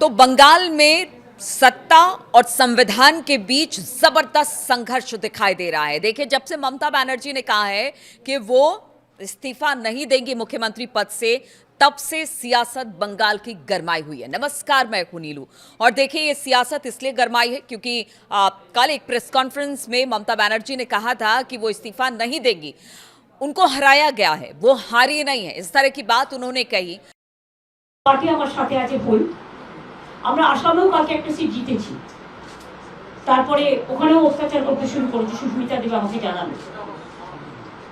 तो बंगाल में सत्ता और संविधान के बीच जबरदस्त संघर्ष दिखाई दे रहा है। देखिए, जब से ममता बनर्जी ने कहा है कि वो इस्तीफा नहीं देंगी मुख्यमंत्री पद से, तब से सियासत बंगाल की गरमाई हुई है। नमस्कार, मैं हूं नीलू। और देखिए, ये सियासत इसलिए गरमाई है क्योंकि कल एक प्रेस कॉन्फ्रेंस में ममता बनर्जी ने कहा था कि वो इस्तीफा नहीं देंगी। उनको हराया गया है, वो हारी नहीं है, इस तरह की बात उन्होंने कही। পার্টি আমার সাথে আছে ভুল। আমরা আসামেও কালকে একটা সিট জিতেছি, তারপরে ওখানেও অত্যাচার করতে শুরু করেছে, সুস্মিতা দেব আমাকে জানালো।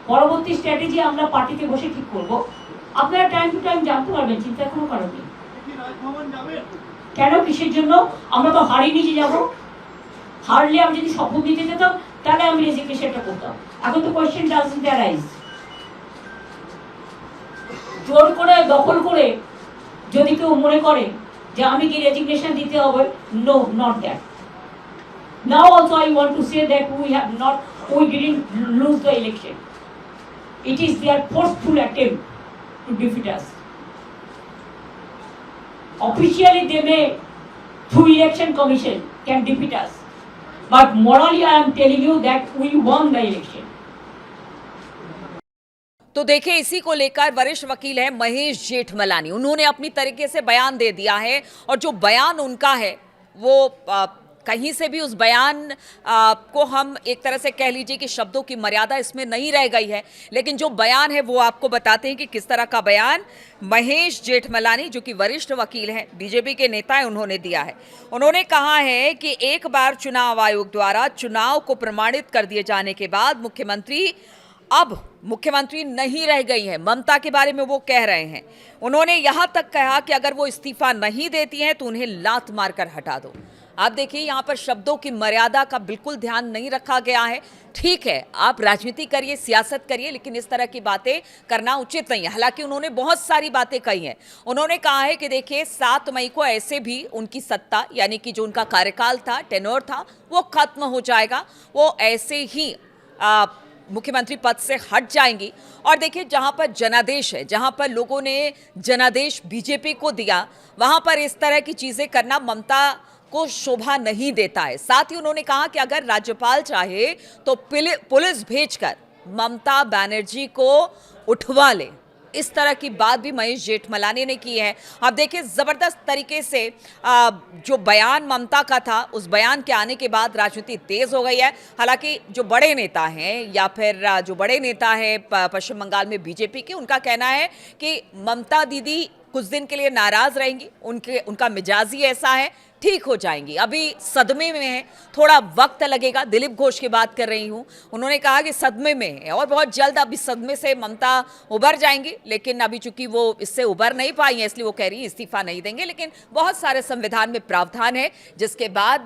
পরবর্তী স্ট্র্যাটেজি আমরা পার্টিতে বসে ঠিক করব। আপনারা টাইম টু টাইম জানতে পারবেন, চিন্তা কোনো কারণ নেই। কেন, কিসের জন্য? আমরা তো হারিয়ে নিয়ে যাব। হারলে আমি যদি শপথ দিতে যেতাম তাহলে আমি রেজিগনেশনটা করতাম। এখন তো কোয়েশ্চেন ডাজন্ট অ্যারাইজ। জোর করে দখল করে যদি কেউ মনে করে যে আমি কি রেজিগনেশন দিতে হবে, no, not that. Now also I want to say that we didn't lose the election. It is their forceful attempt to defeat us. Officially they may, through election commission, can defeat us, but morally I am telling you that we won the election. तो देखिए, इसी को लेकर वरिष्ठ वकील है महेश जेठमलानी, उन्होंने अपनी तरीके से बयान दे दिया है। और जो बयान उनका है वो कहीं से भी उस बयान को हम एक तरह से कह लीजिए कि शब्दों की मर्यादा इसमें नहीं रह गई है, लेकिन जो बयान है वो आपको बताते हैं कि किस तरह का बयान महेश जेठमलानी, जो कि वरिष्ठ वकील हैं, बीजेपी के नेता हैं, उन्होंने दिया है। उन्होंने कहा है कि एक बार चुनाव आयोग द्वारा चुनाव को प्रमाणित कर दिए जाने के बाद मुख्यमंत्री नहीं रह गई है। ममता के बारे में वो कह रहे हैं। उन्होंने यहां तक कहा कि अगर वो इस्तीफा नहीं देती हैं तो उन्हें लात मारकर हटा दो। आप देखिए, यहां पर शब्दों की मर्यादा का बिल्कुल ध्यान नहीं रखा गया है। ठीक है, आप राजनीति करिए, सियासत करिए, लेकिन इस तरह की बातें करना उचित नहीं है। हालांकि उन्होंने बहुत सारी बातें कही हैं। उन्होंने कहा है कि देखिए, 7 मई को ऐसे भी उनकी सत्ता, यानी कि जो उनका कार्यकाल था, टेन्योर था, वो खत्म हो जाएगा। वो ऐसे ही मुख्यमंत्री पद से हट जाएंगी। और देखिए, जहां पर जनादेश है, जहां पर लोगों ने जनादेश बीजेपी को दिया, वहां पर इस तरह की चीजें करना ममता को शोभा नहीं देता है। साथ ही उन्होंने कहा कि अगर राज्यपाल चाहे तो पुलिस भेजकर ममता बनर्जी को उठवा ले। इस तरह की बात भी महेश जेठमलानी ने की है। अब देखिए, जबरदस्त तरीके से जो बयान ममता का था, उस बयान के आने के बाद राजनीति तेज हो गई है। हालांकि जो बड़े नेता हैं, या फिर जो बड़े नेता हैं पश्चिम बंगाल में बीजेपी के, उनका कहना है कि ममता दीदी कुछ दिन के लिए नाराज रहेंगी, उनका मिजाज ही ऐसा है, ठीक हो जाएंगी। अभी सदमे में है, थोड़ा वक्त लगेगा। दिलीप घोष की बात कर रही हूं, उन्होंने कहा कि सदमे में है और बहुत जल्द अभी सदमे से ममता उबर जाएंगी। लेकिन अभी चूंकि वो इससे उबर नहीं पाई है, इसलिए वो कह रही है इस्तीफा नहीं देंगे। लेकिन बहुत सारे संविधान में प्रावधान है जिसके बाद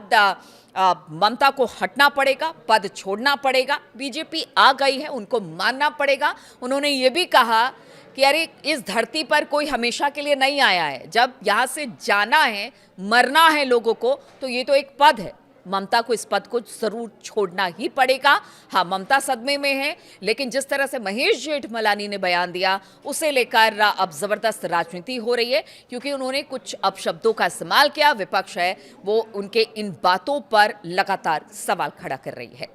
ममता को हटना पड़ेगा, पद छोड़ना पड़ेगा। बीजेपी आ गई है, उनको मानना पड़ेगा। उन्होंने ये भी कहा कि अरे, इस धरती पर कोई हमेशा के लिए नहीं आया है। जब यहाँ से जाना है, मरना है लोगों को, तो ये तो एक पद है। ममता को इस पद को जरूर छोड़ना ही पड़ेगा। हाँ, ममता सदमे में है, लेकिन जिस तरह से महेश जेठमलानी ने बयान दिया, उसे लेकर अब जबरदस्त राजनीति हो रही है, क्योंकि उन्होंने कुछ अपशब्दों का इस्तेमाल किया। विपक्ष है वो उनके इन बातों पर लगातार सवाल खड़ा कर रही है।